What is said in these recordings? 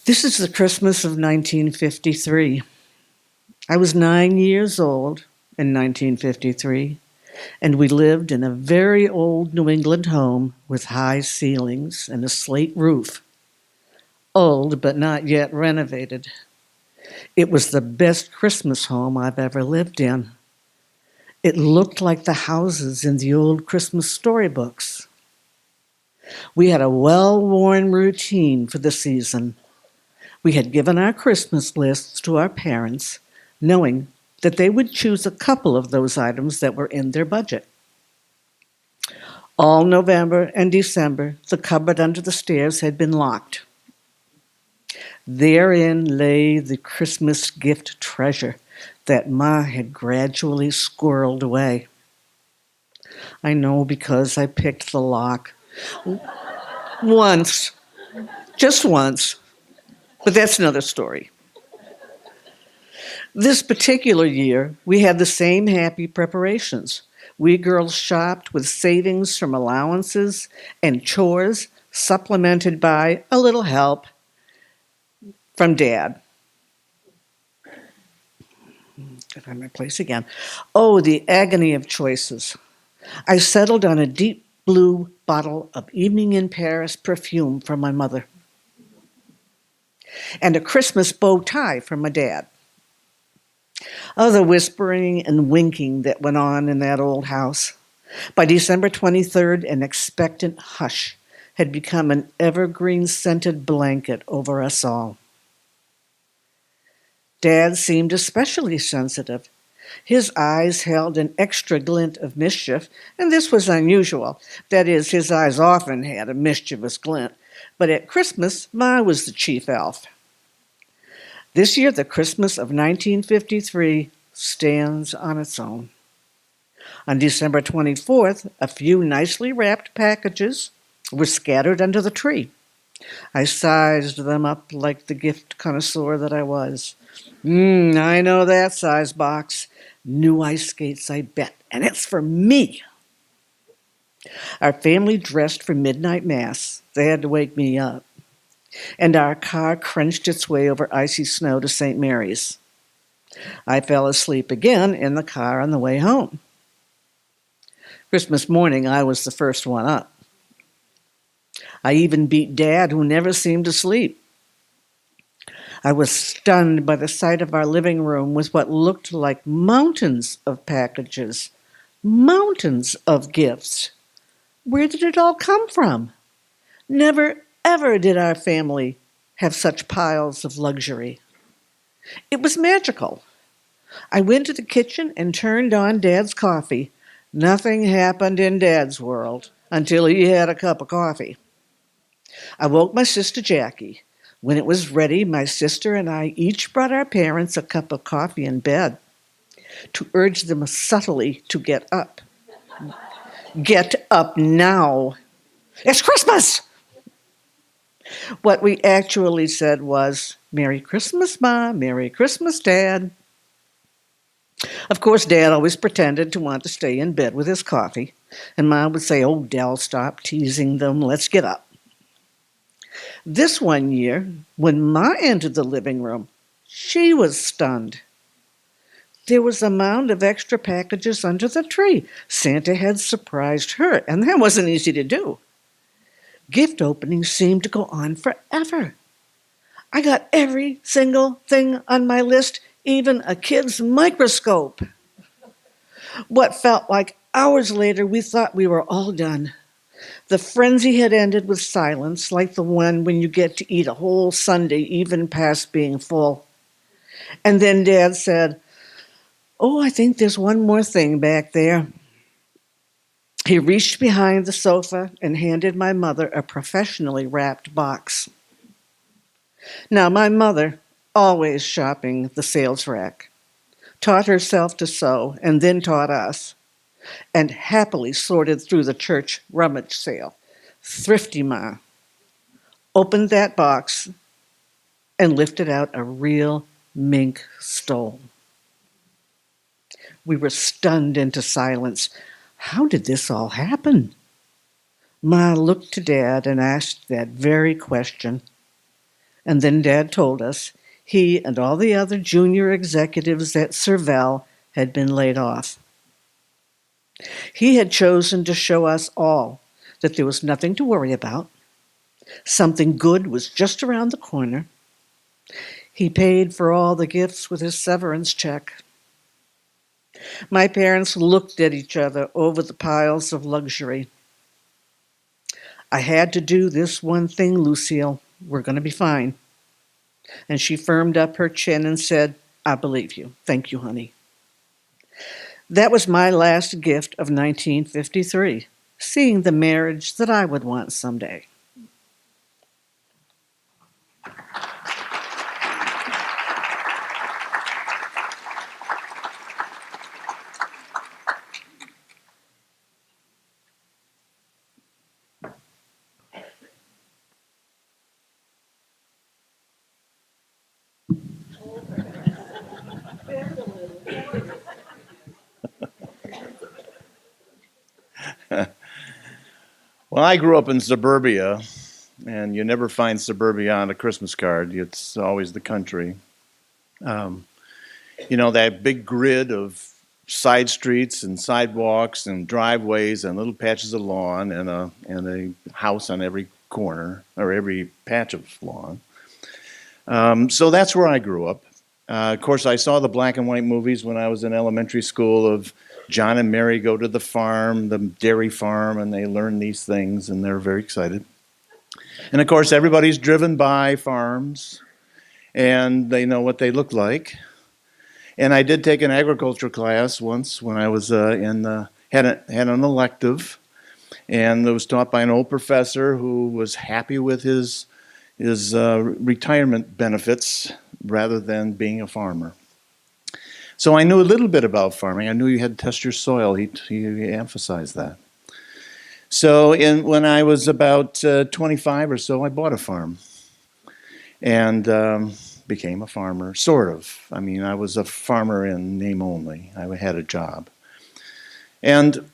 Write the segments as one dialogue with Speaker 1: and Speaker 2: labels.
Speaker 1: This is the Christmas of 1953. I was 9 years old in 1953, and we lived in a very old New England home with high ceilings and a slate roof. Old, but not yet renovated. It was the best Christmas home I've ever lived in. It looked like the houses in the old Christmas storybooks. We had a well-worn routine for the season. We had given our Christmas lists to our parents, knowing that they would choose a couple of those items that were in their budget. All November and December, the cupboard under the stairs had been locked. Therein lay the Christmas gift treasure that Ma had gradually squirreled away. I know because I picked the lock. Once. Just once. But that's another story. This particular year, we had the same happy preparations. We girls shopped with savings from allowances and chores, supplemented by a little help from Dad. I find my place again. Oh, the agony of choices. I settled on a deep blue bottle of Evening in Paris perfume from my mother, and a Christmas bow tie from my dad. Oh, the whispering and winking that went on in that old house. By December 23rd, an expectant hush had become an evergreen-scented blanket over us all. Dad seemed especially sensitive. His eyes held an extra glint of mischief, and this was unusual. That is, his eyes often had a mischievous glint, but at Christmas, Ma was the chief elf. This year, the Christmas of 1953 stands on its own. On December 24th, a few nicely wrapped packages were scattered under the tree. I sized them up like the gift connoisseur that I was. I know that size box. New ice skates, I bet, and it's for me. Our family dressed for midnight mass. They had to wake me up. And our car crunched its way over icy snow to St. Mary's. I fell asleep again in the car on the way home. Christmas morning, I was the first one up. I even beat Dad, who never seemed to sleep. I was stunned by the sight of our living room with what looked like mountains of packages, mountains of gifts. Where did it all come from? Never, ever did our family have such piles of luxury. It was magical. I went to the kitchen and turned on Dad's coffee. Nothing happened in Dad's world until he had a cup of coffee. I woke my sister Jackie. When it was ready, my sister and I each brought our parents a cup of coffee in bed to urge them subtly to get up. Get up now. It's Christmas! What we actually said was, Merry Christmas, Ma, Merry Christmas, Dad. Of course, Dad always pretended to want to stay in bed with his coffee, and Ma would say, Oh, Del, stop teasing them, let's get up. This one year, when Ma entered the living room, she was stunned. There was a mound of extra packages under the tree. Santa had surprised her, and that wasn't easy to do. Gift openings seemed to go on forever. I got every single thing on my list, even a kid's microscope. What felt like hours later, we thought we were all done. The frenzy had ended with silence, like the one when you get to eat a whole sundae, even past being full. And then Dad said, Oh, I think there's one more thing back there. He reached behind the sofa and handed my mother a professionally wrapped box. Now, my mother, always shopping the sales rack, taught herself to sew and then taught us, and happily sorted through the church rummage sale. Thrifty Ma opened that box and lifted out a real mink stole. We were stunned into silence. How did this all happen? Ma looked to Dad and asked that very question. And then Dad told us he and all the other junior executives at Serval had been laid off. He had chosen to show us all that there was nothing to worry about. Something good was just around the corner. He paid for all the gifts with his severance check. My parents looked at each other over the piles of luxury. I had to do this one thing, Lucille. We're going to be fine. And she firmed up her chin and said, I believe you. Thank you, honey. That was my last gift of 1953, seeing the marriage that I would want someday.
Speaker 2: Well, I grew up in suburbia, and you never find suburbia on a Christmas card. It's always the country. Um, that big grid of side streets and sidewalks and driveways and little patches of lawn and a house on every corner or every patch of lawn. So that's where I grew up. Of course, I saw the black and white movies when I was in elementary school of John and Mary go to the farm, the dairy farm, and they learn these things, and they're very excited. And of course, everybody's driven by farms, and they know what they look like. And I did take an agriculture class once when I was had an elective, and it was taught by an old professor who was happy with his retirement benefits rather than being a farmer. So I knew a little bit about farming. I knew you had to test your soil. He emphasized that. So when I was about 25 or so, I bought a farm and became a farmer, sort of. I mean, I was a farmer in name only. I had a job. And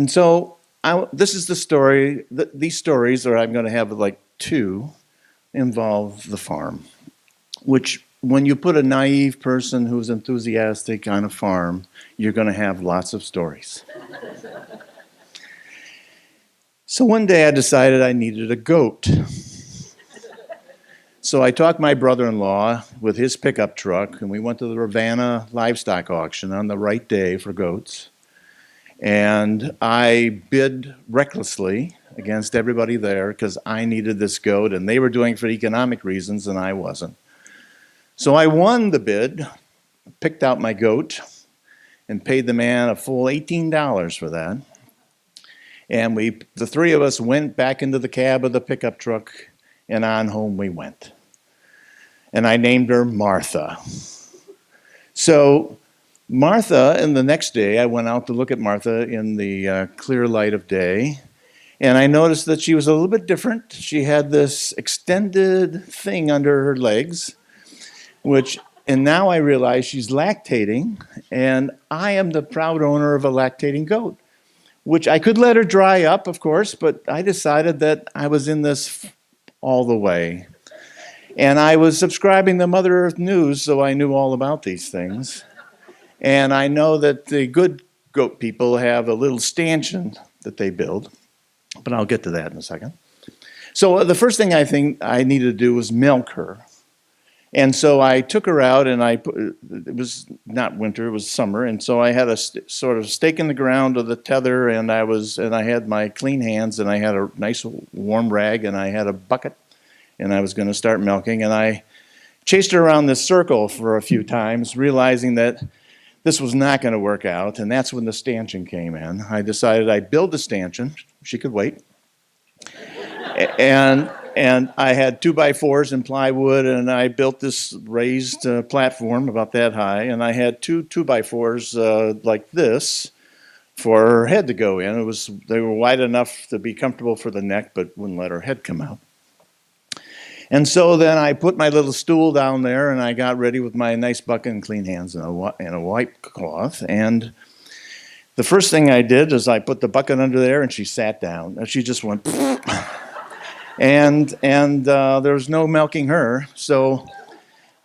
Speaker 2: so this is the story. These stories, or I'm going to have like two, involve the farm, which when you put a naive person who's enthusiastic on a farm, you're going to have lots of stories. So one day I decided I needed a goat. So I talked my brother-in-law with his pickup truck, and we went to the Ravenna livestock auction on the right day for goats. And I bid recklessly against everybody there because I needed this goat, and they were doing it for economic reasons, and I wasn't. So I won the bid, picked out my goat, and paid the man a full $18 for that. And the three of us went back into the cab of the pickup truck, and on home we went. And I named her Martha. So Martha, and the next day I went out to look at Martha in the clear light of day, and I noticed that she was a little bit different. She had this extended thing under her legs, and now I realize she's lactating, and I am the proud owner of a lactating goat, which I could let her dry up, of course, but I decided that I was in this all the way. And I was subscribing to Mother Earth News, so I knew all about these things. And I know that the good goat people have a little stanchion that they build, but I'll get to that in a second. So the first thing I think I needed to do was milk her. And so I took her out, and it was not winter, it was summer, and so I had a sort of stake in the ground of the tether, and I had my clean hands, and I had a nice warm rag, and I had a bucket, and I was going to start milking, and I chased her around this circle for a few times, realizing that this was not going to work out, and that's when the stanchion came in. I decided I'd build the stanchion. She could wait. And I had 2x4s and plywood, and I built this raised platform about that high, and I had two 2x4s like this for her head to go in. They were wide enough to be comfortable for the neck, but wouldn't let her head come out. And so then I put my little stool down there, and I got ready with my nice bucket and clean hands and a white cloth. And the first thing I did is I put the bucket under there, and she sat down. And she just went, and there was no milking her. So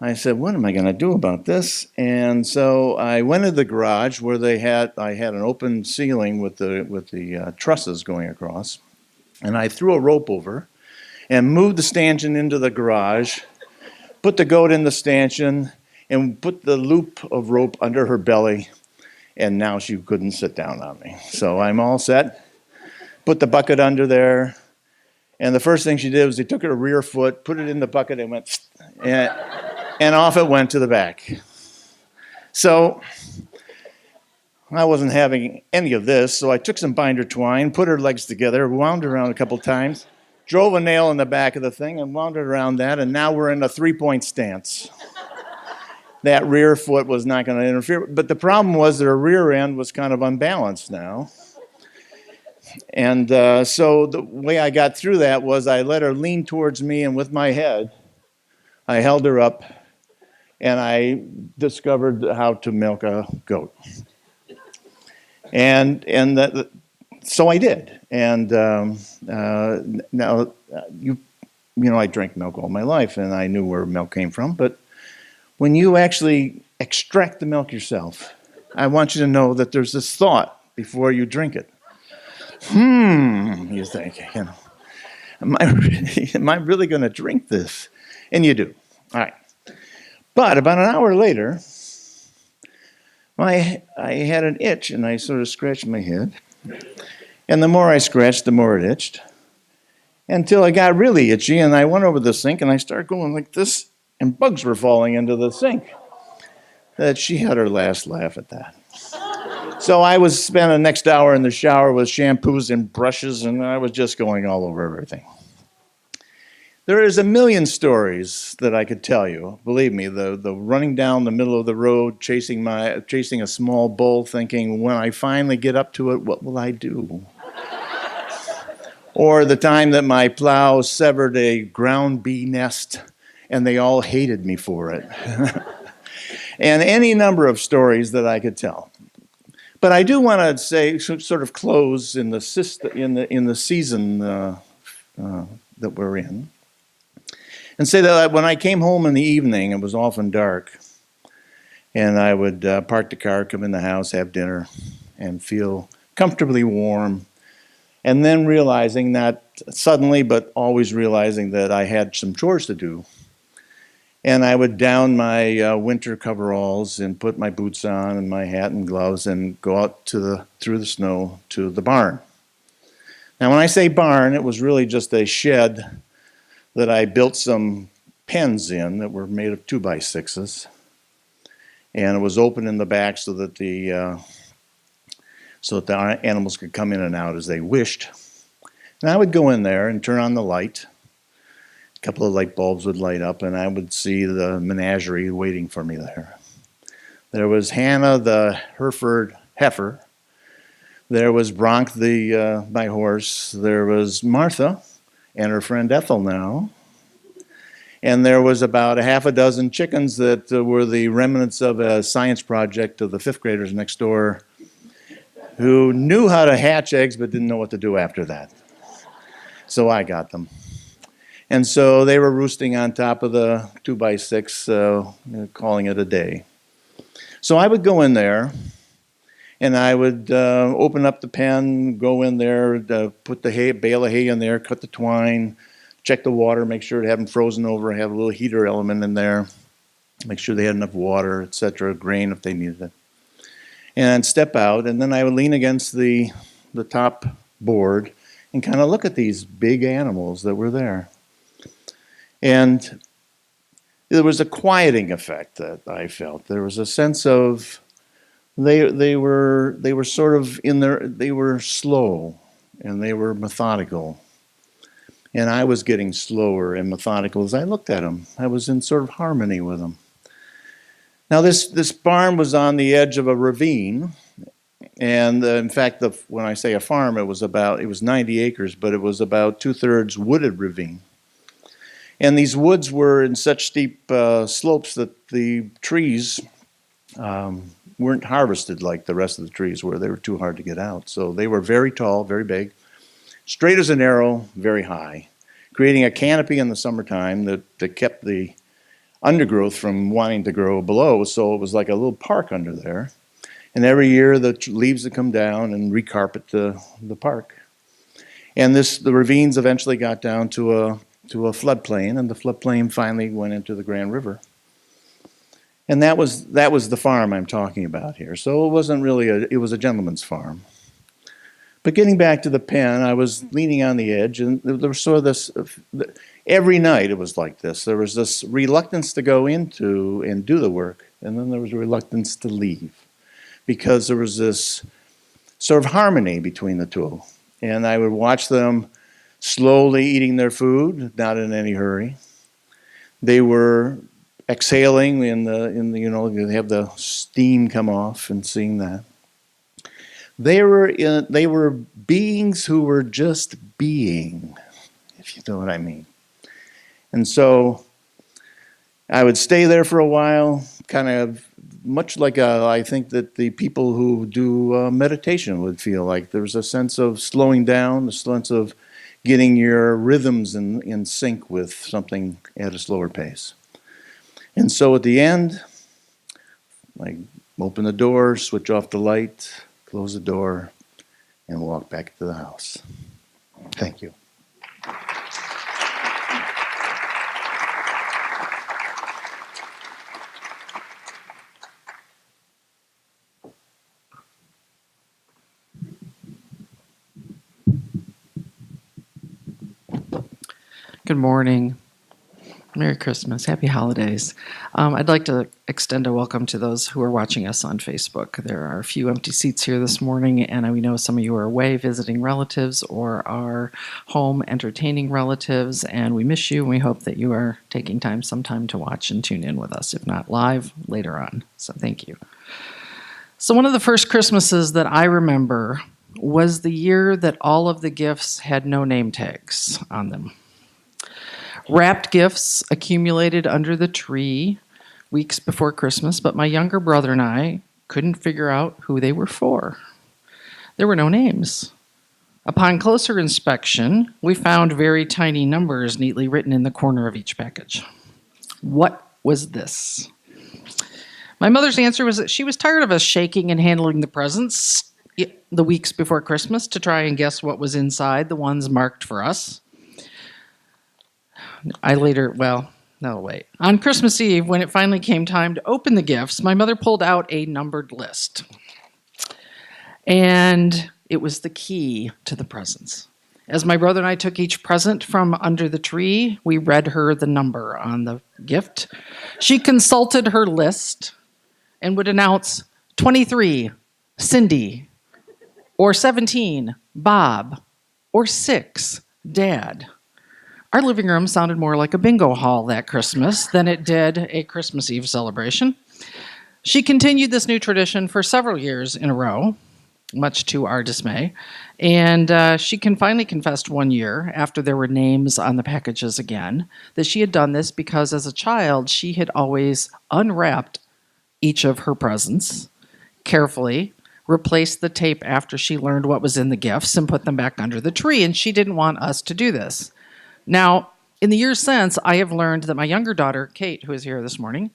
Speaker 2: I said, "What am I going to do about this?" And so I went to the garage where I had an open ceiling with the trusses going across, and I threw a rope over and moved the stanchion into the garage, put the goat in the stanchion, and put the loop of rope under her belly, and now she couldn't sit down on me. So I'm all set. Put the bucket under there, and the first thing she did was she took her rear foot, put it in the bucket, and went, and off it went to the back. So I wasn't having any of this, so I took some binder twine, put her legs together, wound her around a couple times, drove a nail in the back of the thing, and wound it around that, and now we're in a three-point stance. That rear foot was not going to interfere, but the problem was that her rear end was kind of unbalanced now. And so the way I got through that was I let her lean towards me, and with my head, I held her up, and I discovered how to milk a goat. So I did. And now, you know, I drank milk all my life, and I knew where milk came from. But when you actually extract the milk yourself, I want you to know that there's this thought before you drink it. You think, you know, am I really going to drink this? And you do. All right. But about an hour later, I had an itch, and I sort of scratched my head. And the more I scratched, the more it itched. Until I got really itchy, and I went over the sink, and I started going like this, and bugs were falling into the sink. That she had her last laugh at that. So I was spending the next hour in the shower with shampoos and brushes, and I was just going all over everything. There is a million stories that I could tell you. Believe me, the running down the middle of the road, chasing a small bull, thinking, when I finally get up to it, what will I do? Or the time that my plow severed a ground bee nest, and they all hated me for it. And any number of stories that I could tell. But I do want to say, sort of close in the season that we're in, and say that when I came home in the evening, it was often dark, and I would park the car, come in the house, have dinner, and feel comfortably warm, and then realizing that suddenly, but always realizing that I had some chores to do. And I would down my winter coveralls and put my boots on and my hat and gloves and go out through the snow to the barn. Now, when I say barn, it was really just a shed that I built some pens in that were made of 2x6s, and it was open in the back so that the animals could come in and out as they wished. And I would go in there and turn on the light. A couple of light bulbs would light up, and I would see the menagerie waiting for me there. There was Hannah, the Hereford heifer. There was Bronk, my horse. There was Martha and her friend Ethel now. And there was about a half a dozen chickens that were the remnants of a science project of the fifth graders next door who knew how to hatch eggs but didn't know what to do after that. So I got them. And so they were roosting on top of the 2x6, calling it a day. So I would go in there, and I would open up the pen, go in there, put the bale of hay in there, cut the twine, check the water, make sure it hadn't frozen over, have a little heater element in there, make sure they had enough water, etc., grain if they needed it. And step out, and then I would lean against the top board and kind of look at these big animals that were there. And there was a quieting effect that I felt. There was a sense of they were sort of they were slow and they were methodical. And I was getting slower and methodical as I looked at them. I was in sort of harmony with them. Now this barn was on the edge of a ravine, and in fact, when I say a farm, it was 90 acres, but it was about 2/3 wooded ravine. And these woods were in such steep slopes that the trees weren't harvested like the rest of the trees were. They were too hard to get out. So they were very tall, very big, straight as an arrow, very high. creating a canopy in the summertime that kept the undergrowth from wanting to grow below, so it was like a little park under there. And every year the leaves would come down and recarpet the park. And the ravines eventually got down to a floodplain, and the floodplain finally went into the Grand River. And that was the farm I'm talking about here. So it wasn't really it was a gentleman's farm. But getting back to the pen, I was leaning on the edge, and there was sort of this, every night it was like this. There was this reluctance to go into and do the work, and then there was a reluctance to leave, because there was this sort of harmony between the two. And I would watch them slowly eating their food, not in any hurry. They were exhaling they have the steam come off, and seeing that. They were beings who were just being, if you know what I mean. And so I would stay there for a while, kind of much like I think that the people who do meditation would feel like. There was a sense of slowing down, a sense of getting your rhythms in sync with something at a slower pace. And so at the end, I open the door, switch off the light, close the door, and walk back to the house. Thank you.
Speaker 3: Good morning. Merry Christmas. Happy holidays. I'd like to extend a welcome to those who are watching us on Facebook. There are a few empty seats here this morning, and we know some of you are away visiting relatives or are home entertaining relatives, and we miss you, and we hope that you are taking some time to watch and tune in with us, if not live, later on. So thank you. So one of the first Christmases that I remember was the year that all of the gifts had no name tags on them. Wrapped gifts accumulated under the tree weeks before Christmas, but my younger brother and I couldn't figure out who they were for. There were no names. Upon closer inspection, we found very tiny numbers neatly written in the corner of each package. What was this? My mother's answer was that she was tired of us shaking and handling the presents the weeks before Christmas to try and guess what was inside the ones marked for us. On Christmas Eve, when it finally came time to open the gifts, my mother pulled out a numbered list. And it was the key to the presents. As my brother and I took each present from under the tree, we read her the number on the gift. She consulted her list and would announce 23, Cindy, or 17, Bob, or 6, Dad. Our living room sounded more like a bingo hall that Christmas than it did a Christmas Eve celebration. She continued this new tradition for several years in a row, much to our dismay, and she finally confessed one year, after there were names on the packages again, that she had done this because as a child she had always unwrapped each of her presents carefully, replaced the tape after she learned what was in the gifts, and put them back under the tree, and she didn't want us to do this. Now, in the years since, I have learned that my younger daughter, Kate, who is here this morning,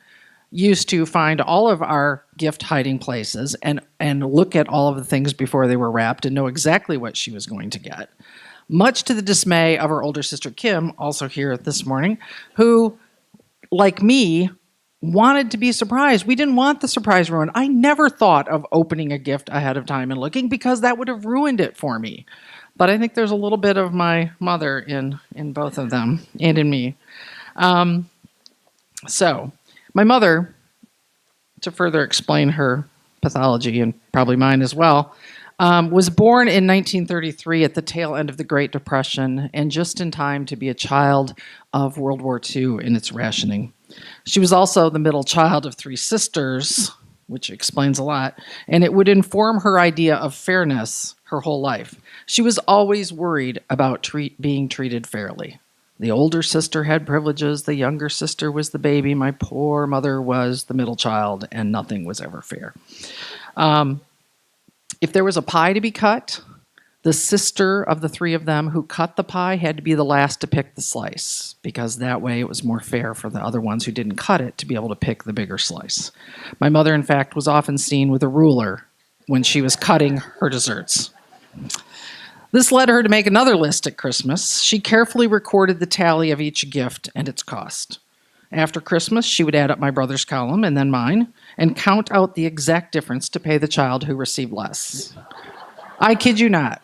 Speaker 3: used to find all of our gift hiding places and look at all of the things before they were wrapped and know exactly what she was going to get. Much to the dismay of her older sister, Kim, also here this morning, who, like me, wanted to be surprised. We didn't want the surprise ruined. I never thought of opening a gift ahead of time and looking because that would have ruined it for me. But I think there's a little bit of my mother in both of them and in me. So my mother, to further explain her pathology and probably mine as well, was born in 1933 at the tail end of the Great Depression and just in time to be a child of World War II in its rationing. She was also the middle child of 3 sisters, which explains a lot, and it would inform her idea of fairness her whole life. She was always worried about being treated fairly. The older sister had privileges, the younger sister was the baby, my poor mother was the middle child, and nothing was ever fair. If there was a pie to be cut, The sister of the three of them who cut the pie had to be the last to pick the slice, because that way it was more fair for the other ones who didn't cut it to be able to pick the bigger slice. My mother, in fact, was often seen with a ruler when she was cutting her desserts. This led her to make another list at Christmas. She carefully recorded the tally of each gift and its cost. After Christmas, she would add up my brother's column and then mine and count out the exact difference to pay the child who received less. I kid you not.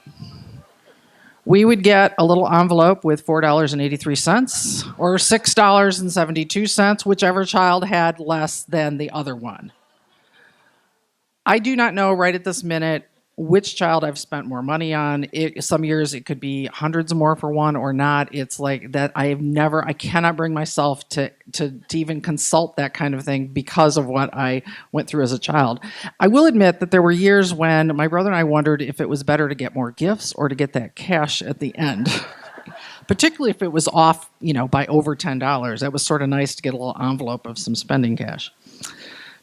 Speaker 3: We would get a little envelope with $4.83 or $6.72, whichever child had less than the other one. I do not know right at this minute which child I've spent more money on. Some years it could be hundreds more for one or not. It's like that I cannot bring myself to even consult that kind of thing because of what I went through as a child. I will admit that there were years when my brother and I wondered if it was better to get more gifts or to get that cash at the end. Particularly if it was off, by over $10. That was sort of nice to get a little envelope of some spending cash.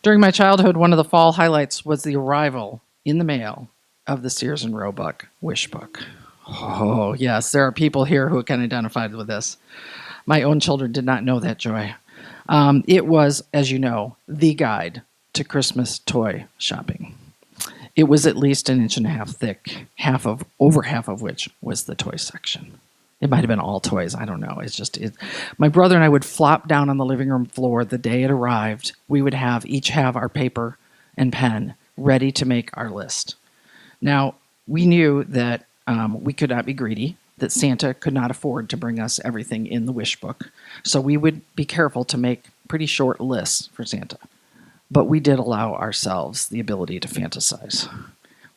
Speaker 3: During my childhood, one of the fall highlights was the arrival in the mail of the Sears and Roebuck Wish Book. Oh, yes, there are people here who can identify with this. My own children did not know that joy. It was, as you know, the guide to Christmas toy shopping. It was at least 1.5 inches thick, over half of which was the toy section. It might have been all toys. I don't know. My brother and I would flop down on the living room floor the day it arrived. We would each have our paper and pen ready to make our list. Now, we knew that we could not be greedy, that Santa could not afford to bring us everything in the wish book. So we would be careful to make pretty short lists for Santa. But we did allow ourselves the ability to fantasize.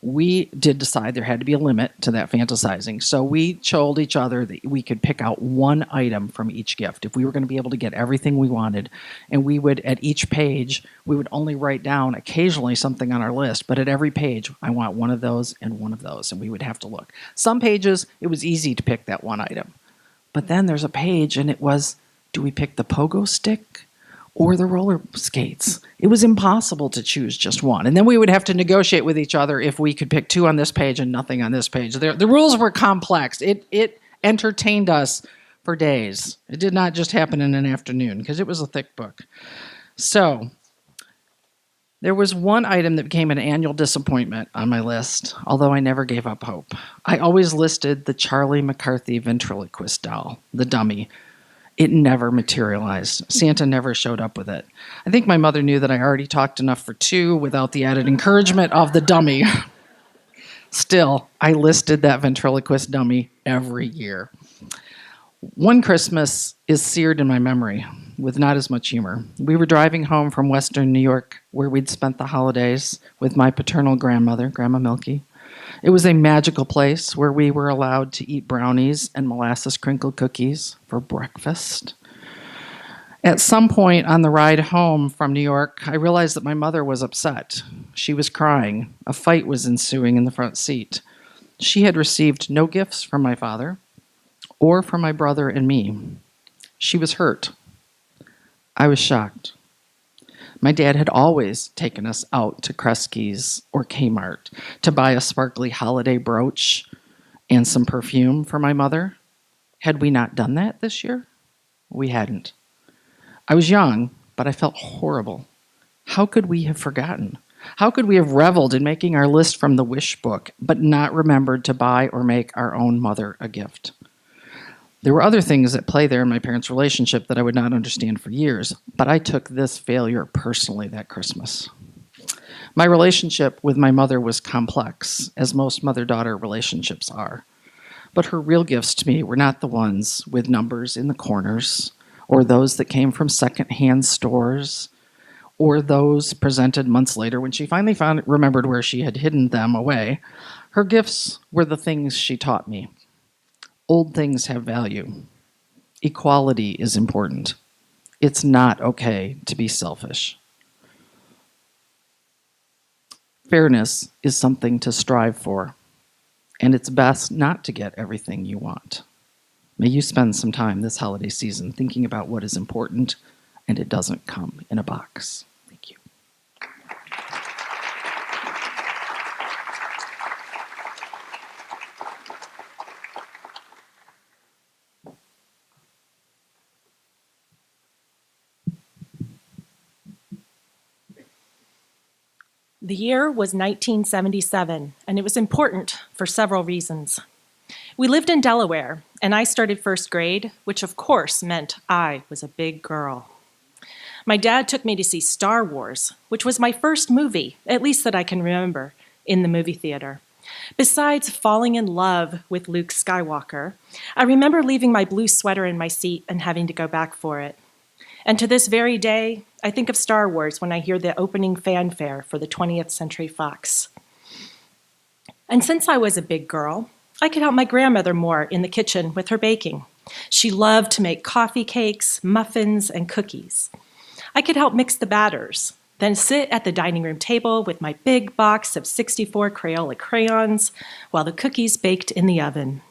Speaker 3: We did decide there had to be a limit to that fantasizing. So we told each other that we could pick out one item from each gift if we were going to be able to get everything we wanted. And we would, at each page, we would only write down occasionally something on our list. But at every page, I want one of those and one of those. And we would have to look. Some pages, it was easy to pick that one item. But then there's a page and it was, do we pick the pogo stick or the roller skates? It was impossible to choose just one. And then we would have to negotiate with each other if we could pick 2 on this page and nothing on this page. The rules were complex. It entertained us for days. It did not just happen in an afternoon because it was a thick book. So there was one item that became an annual disappointment on my list, although I never gave up hope. I always listed the Charlie McCarthy ventriloquist doll, the dummy. It never materialized. Santa never showed up with it. I think my mother knew that I already talked enough for 2 without the added encouragement of the dummy. Still, I listed that ventriloquist dummy every year. One Christmas is seared in my memory with not as much humor. We were driving home from Western New York, where we'd spent the holidays with my paternal grandmother, Grandma Milky. It was a magical place where we were allowed to eat brownies and molasses crinkled cookies for breakfast. At some point on the ride home from New York, I realized that my mother was upset. She was crying. A fight was ensuing in the front seat. She had received no gifts from my father or from my brother and me. She was hurt. I was shocked. My dad had always taken us out to Kresge's or Kmart to buy a sparkly holiday brooch and some perfume for my mother. Had we not done that this year? We hadn't. I was young, but I felt horrible. How could we have forgotten? How could we have reveled in making our list from the wish book, but not remembered to buy or make our own mother a gift? There were other things at play there in my parents' relationship that I would not understand for years, but I took this failure personally that Christmas. My relationship with my mother was complex, as most mother-daughter relationships are. But her real gifts to me were not the ones with numbers in the corners, or those that came from secondhand stores, or those presented months later when she finally remembered where she had hidden them away. Her gifts were the things she taught me. Old things have value. Equality is important. It's not okay to be selfish. Fairness is something to strive for, and it's best not to get everything you want. May you spend some time this holiday season thinking about what is important, and it doesn't come in a box. Thank you.
Speaker 4: The year was 1977, and it was important for several reasons. We lived in Delaware, and I started first grade, which of course meant I was a big girl. My dad took me to see Star Wars, which was my first movie, at least that I can remember, in the movie theater. Besides falling in love with Luke Skywalker, I remember leaving my blue sweater in my seat and having to go back for it. And to this very day, I think of Star Wars when I hear the opening fanfare for the 20th Century Fox. And since I was a big girl, I could help my grandmother more in the kitchen with her baking. She loved to make coffee cakes, muffins, and cookies. I could help mix the batters, then sit at the dining room table with my big box of 64 Crayola crayons while the cookies baked in the oven.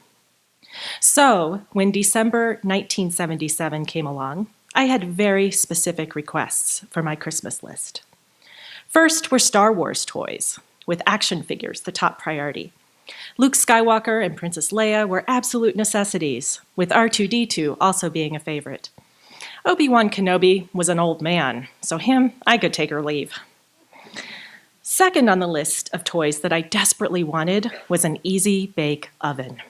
Speaker 4: So, when December 1977 came along, I had very specific requests for my Christmas list. First were Star Wars toys, with action figures the top priority. Luke Skywalker and Princess Leia were absolute necessities, with R2-D2 also being a favorite. Obi-Wan Kenobi was an old man, so him, I could take or leave. Second on the list of toys that I desperately wanted was an easy bake oven.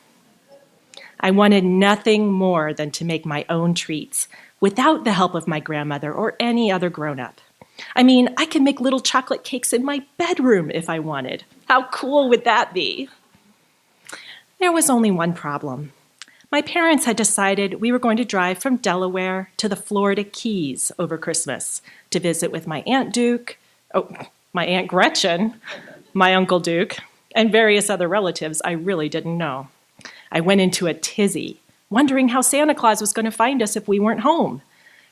Speaker 4: I wanted nothing more than to make my own treats without the help of my grandmother or any other grown-up. I mean, I could make little chocolate cakes in my bedroom if I wanted. How cool would that be? There was only one problem. My parents had decided we were going to drive from Delaware to the Florida Keys over Christmas to visit with my Aunt my Aunt Gretchen, my Uncle Duke, and various other relatives I really didn't know. I went into a tizzy, wondering how Santa Claus was going to find us if we weren't home.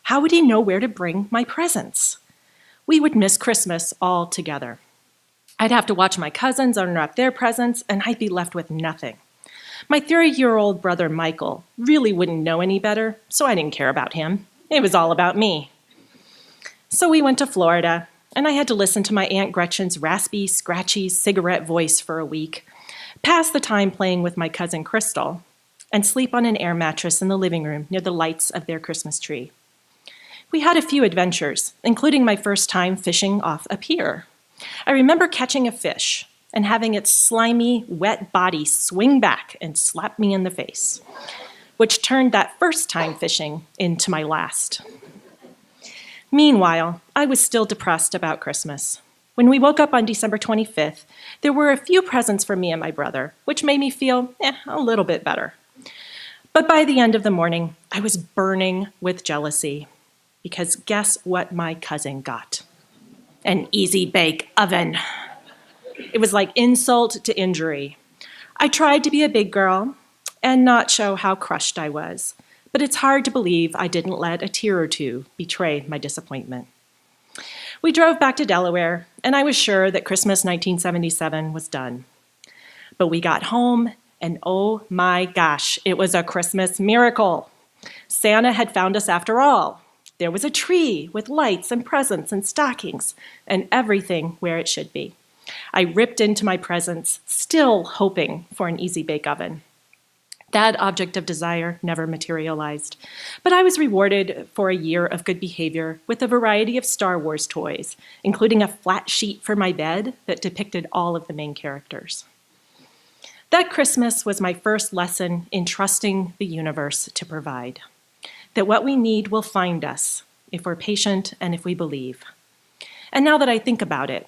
Speaker 4: How would he know where to bring my presents? We would miss Christmas altogether. I'd have to watch my cousins unwrap their presents, and I'd be left with nothing. My 30-year-old brother Michael really wouldn't know any better, so I didn't care about him. It was all about me. So we went to Florida, and I had to listen to my Aunt Gretchen's raspy, scratchy cigarette voice for a week, pass the time playing with my cousin Crystal, and sleep on an air mattress in the living room near the lights of their Christmas tree. We had a few adventures, including my first time fishing off a pier. I remember catching a fish and having its slimy, wet body swing back and slap me in the face, which turned that first time fishing into my last. Meanwhile, I was still depressed about Christmas. When we woke up on December 25th, there were a few presents for me and my brother, which made me feel a little bit better. But by the end of the morning, I was burning with jealousy, because guess what my cousin got? An easy bake oven. It was like insult to injury. I tried to be a big girl and not show how crushed I was, but it's hard to believe I didn't let a tear or two betray my disappointment. We drove back to Delaware, and I was sure that Christmas 1977 was done. But we got home, and oh my gosh, it was a Christmas miracle. Santa had found us after all. There was a tree with lights and presents and stockings, and everything where it should be. I ripped into my presents, still hoping for an easy bake oven. That object of desire never materialized, but I was rewarded for a year of good behavior with a variety of Star Wars toys, including a flat sheet for my bed that depicted all of the main characters. That Christmas was my first lesson in trusting the universe to provide, that what we need will find us if we're patient and if we believe. And now that I think about it,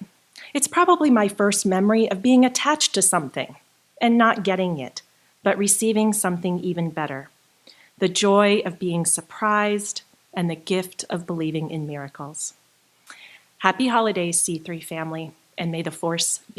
Speaker 4: it's probably my first memory of being attached to something and not getting it, but receiving something even better. The joy of being surprised and the gift of believing in miracles. Happy holidays, C3 family, and may the force be